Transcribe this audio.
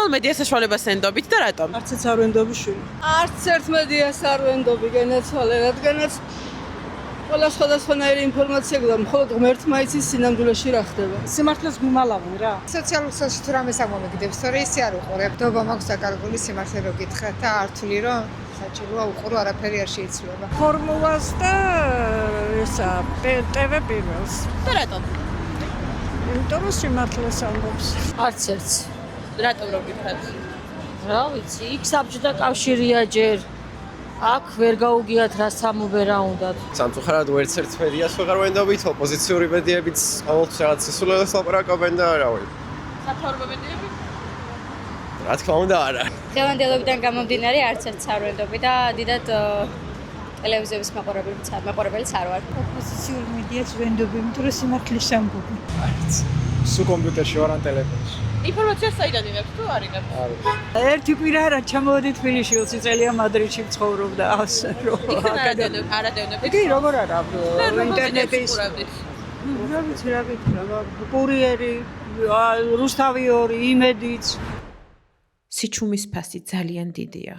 რომელ მედია საშუალებას ენდობით და რატომ? არცეც არ ვენდობი შვილი. არც ერთ მედიას არ ვენდობი გენაცვალე, რადგანაც ყველა სხვადასხვანაირი ინფორმაცია გვდა, მხოლოდ ღმერთმა იცის სინამდვილეში რა ხდება. სიმართლეს გვიმალავენ რა. სოციალურ ქსელში თუ რამეს აღმოგიდებს, თორე ისე არ უყურებ. დობა მაქვს დაკარგული სიმართლე რო გითხრათ და არ თვლი რომ საჭიროა უყურო, არაფერი არ შეიძლება. ფორმულას და ესა TV პირველს. და რატომ? იმიტომ რომ სიმართლეს ამბობს. არც ერთს. რატომ რო გითხრათ? რა ვიცი, იქ საბჭოთა კავშირია ჯერ. აქ ვერ გაუგიათ რა სამუბე რა უნდათ. სამწუხაროდ ვერც ერთ მედიას ვეღარ ვენდობით, ოპოზიციური მედიებიც ყოველთვის რაღაც სისულელეს ლაპარაკობენ და რა ვიცი. სათაურებო მედიები? რა თქმა უნდა არა. დღევანდელობიდან გამომდინარე არც ერთს არ ვენდობი და დიდად ტელევიზიების მაყურებელიც არ ვარ. ოპოზიციური მედიაც ვენდობი, იმიტომ რომ სიმართლის ამბობი. არც. სულ კომპიუტერში ვარ ან ტელეფონში. ინფორმაცია საიდან იღებთ თუ არ იღებთ? ერთი კვირა რა ჩამოვედი თბილისში 20 წელია მადრიდში ვცხოვრობდა ასე რომ. არადევნებ. იგი როგორ არა ინტერნეტის ინტერნეტის რა ვიცი რა გითხრა კურიერი რუსთავი 2 იმედიც სიჩუმის ფასი ძალიან დიდია.